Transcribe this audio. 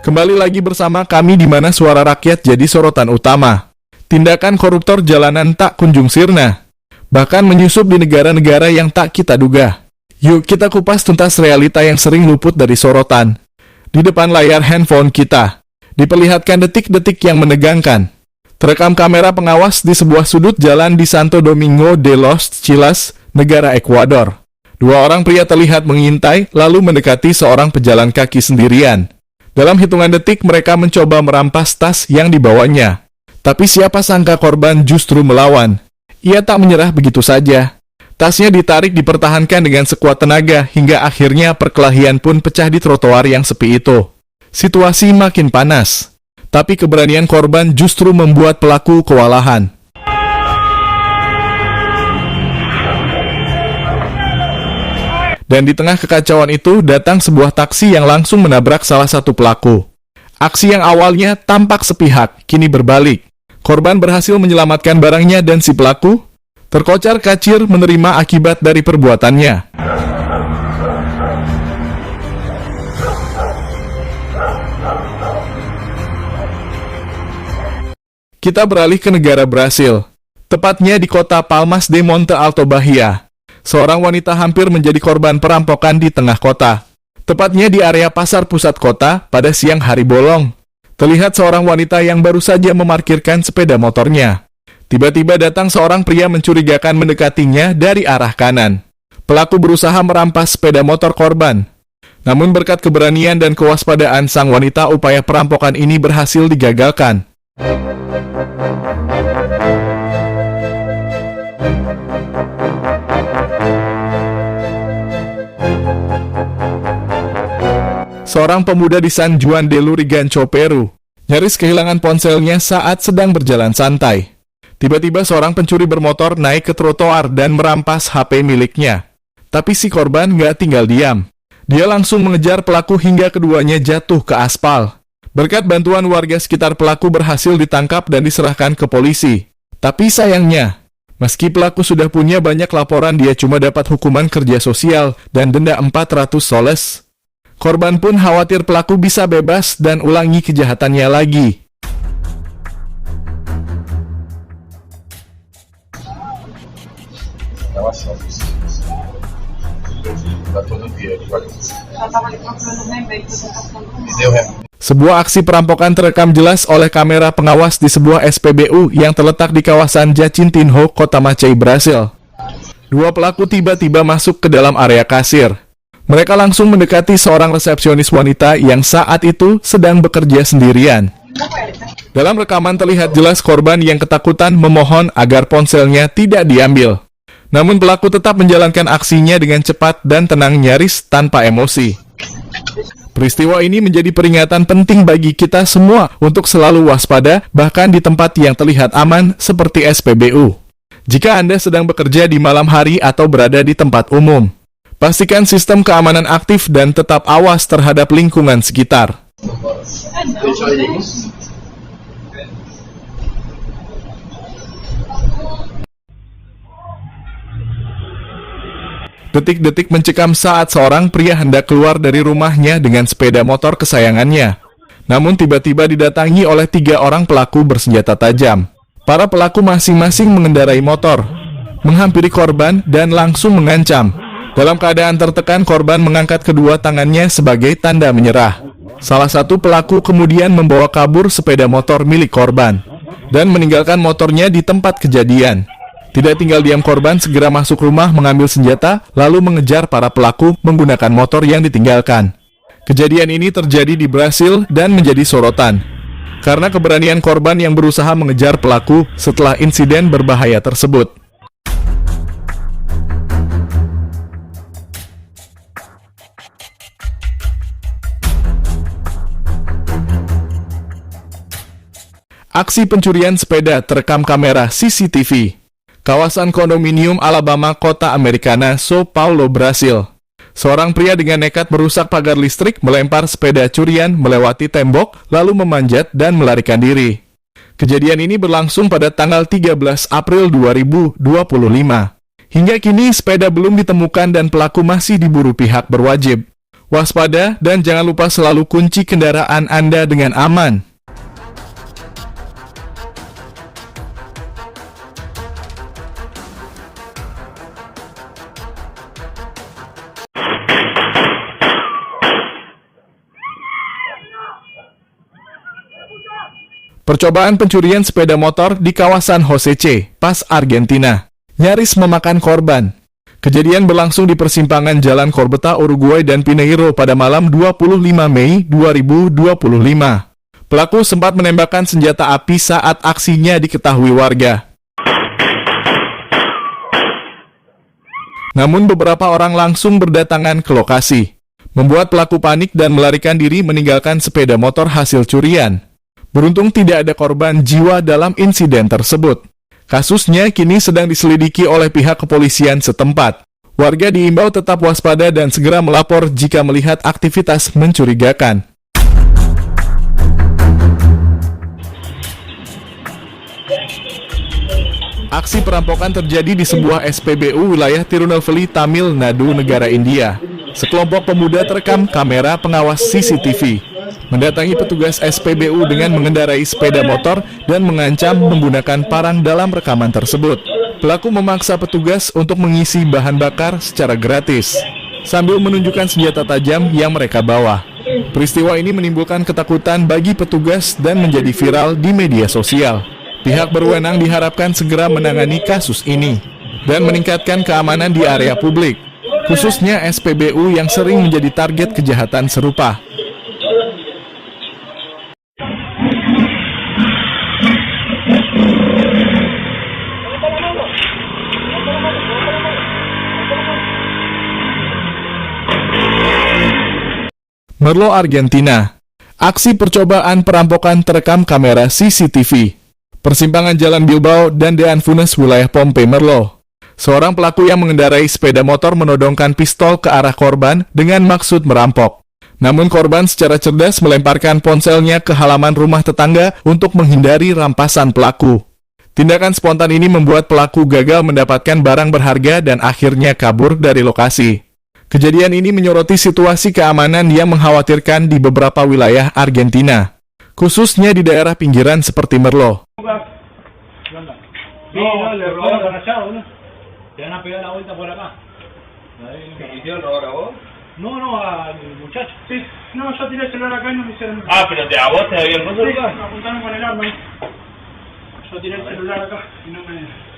Kembali lagi bersama kami di mana suara rakyat jadi sorotan utama. Tindakan koruptor jalanan tak kunjung sirna, bahkan menyusup di negara-negara yang tak kita duga. Yuk kita kupas tuntas realita yang sering luput dari sorotan. Di depan layar handphone kita, diperlihatkan detik-detik yang menegangkan. Terekam kamera pengawas di sebuah sudut jalan di Santo Domingo de los Chilas, negara Ekuador. Dua orang pria terlihat mengintai lalu mendekati seorang pejalan kaki sendirian. Dalam hitungan detik mereka mencoba merampas tas yang dibawanya. Tapi siapa sangka korban justru melawan. Ia tak menyerah begitu saja. Tasnya ditarik dipertahankan dengan sekuat tenaga hingga akhirnya perkelahian pun pecah di trotoar yang sepi itu. Situasi makin panas. Tapi keberanian korban justru membuat pelaku kewalahan. Dan di tengah kekacauan itu datang sebuah taksi yang langsung menabrak salah satu pelaku. Aksi yang awalnya tampak sepihak, kini berbalik. Korban berhasil menyelamatkan barangnya dan si pelaku terkocar-kacir menerima akibat dari perbuatannya. Kita beralih ke negara Brasil, tepatnya di kota Palmas de Monte Alto, Bahia. Seorang wanita hampir menjadi korban perampokan di tengah kota. Tepatnya di area pasar pusat kota pada siang hari bolong. Terlihat seorang wanita yang baru saja memarkirkan sepeda motornya. Tiba-tiba datang seorang pria mencurigakan mendekatinya dari arah kanan. Pelaku berusaha merampas sepeda motor korban. Namun berkat keberanian dan kewaspadaan sang wanita, upaya perampokan ini berhasil digagalkan. Seorang pemuda di San Juan de Lurigancho, Peru, nyaris kehilangan ponselnya saat sedang berjalan santai. Tiba-tiba seorang pencuri bermotor naik ke trotoar dan merampas HP miliknya. Tapi si korban nggak tinggal diam. Dia langsung mengejar pelaku hingga keduanya jatuh ke aspal. Berkat bantuan warga sekitar, pelaku berhasil ditangkap dan diserahkan ke polisi. Tapi sayangnya, meski pelaku sudah punya banyak laporan, dia cuma dapat hukuman kerja sosial dan denda 400 soles. Korban pun khawatir pelaku bisa bebas dan ulangi kejahatannya lagi. Sebuah aksi perampokan terekam jelas oleh kamera pengawas di sebuah SPBU yang terletak di kawasan Jacintinho, Kota Macei, Brasil. Dua pelaku tiba-tiba masuk ke dalam area kasir. Mereka langsung mendekati seorang resepsionis wanita yang saat itu sedang bekerja sendirian. Dalam rekaman terlihat jelas korban yang ketakutan memohon agar ponselnya tidak diambil. Namun pelaku tetap menjalankan aksinya dengan cepat dan tenang, nyaris tanpa emosi. Peristiwa ini menjadi peringatan penting bagi kita semua untuk selalu waspada, bahkan di tempat yang terlihat aman seperti SPBU. Jika Anda sedang bekerja di malam hari atau berada di tempat umum, pastikan sistem keamanan aktif dan tetap awas terhadap lingkungan sekitar. Detik-detik mencekam saat seorang pria hendak keluar dari rumahnya dengan sepeda motor kesayangannya. Namun tiba-tiba didatangi oleh 3 orang pelaku bersenjata tajam. Para pelaku masing-masing mengendarai motor, menghampiri korban dan langsung mengancam. Dalam keadaan tertekan, korban mengangkat kedua tangannya sebagai tanda menyerah. Salah satu pelaku kemudian membawa kabur sepeda motor milik korban dan meninggalkan motornya di tempat kejadian. Tidak tinggal diam, korban segera masuk rumah mengambil senjata, lalu mengejar para pelaku menggunakan motor yang ditinggalkan. Kejadian ini terjadi di Brasil dan menjadi sorotan karena keberanian korban yang berusaha mengejar pelaku setelah insiden berbahaya tersebut. Aksi pencurian sepeda terekam kamera CCTV. kawasan kondominium Alabama, kota Americana, Sao Paulo, Brasil. Seorang pria dengan nekat merusak pagar listrik, melempar sepeda curian, melewati tembok, lalu memanjat dan melarikan diri. Kejadian ini berlangsung pada tanggal 13 April 2025. Hingga kini sepeda belum ditemukan dan pelaku masih diburu pihak berwajib. Waspada dan jangan lupa selalu kunci kendaraan Anda dengan aman. Percobaan pencurian sepeda motor di kawasan Jose C, Paz, Argentina, nyaris memakan korban. Kejadian berlangsung di persimpangan Jalan Corbeta, Uruguay dan Pineiro pada malam 25 Mei 2025. Pelaku sempat menembakkan senjata api saat aksinya diketahui warga. Namun beberapa orang langsung berdatangan ke lokasi, membuat pelaku panik dan melarikan diri meninggalkan sepeda motor hasil curian. Beruntung tidak ada korban jiwa dalam insiden tersebut. Kasusnya kini sedang diselidiki oleh pihak kepolisian setempat. Warga diimbau tetap waspada dan segera melapor jika melihat aktivitas mencurigakan. Aksi perampokan terjadi di sebuah SPBU wilayah Tirunelveli, Tamil Nadu, negara India. Sekelompok pemuda terekam kamera pengawas CCTV mendatangi petugas SPBU dengan mengendarai sepeda motor dan mengancam menggunakan parang dalam rekaman tersebut. Pelaku memaksa petugas untuk mengisi bahan bakar secara gratis, sambil menunjukkan senjata tajam yang mereka bawa. Peristiwa ini menimbulkan ketakutan bagi petugas dan menjadi viral di media sosial. Pihak berwenang diharapkan segera menangani kasus ini dan meningkatkan keamanan di area publik, khususnya SPBU yang sering menjadi target kejahatan serupa. Merlo, Argentina. Aksi percobaan perampokan terekam kamera CCTV. Persimpangan Jalan Bilbao dan Dean Funes, wilayah Pompey, Merlo. Seorang pelaku yang mengendarai sepeda motor menodongkan pistol ke arah korban dengan maksud merampok. Namun korban secara cerdas melemparkan ponselnya ke halaman rumah tetangga untuk menghindari rampasan pelaku. Tindakan spontan ini membuat pelaku gagal mendapatkan barang berharga dan akhirnya kabur dari lokasi. Kejadian ini menyoroti situasi keamanan yang mengkhawatirkan di beberapa wilayah Argentina, khususnya di daerah pinggiran seperti Merlo. Yo tiré el celular acá y no me...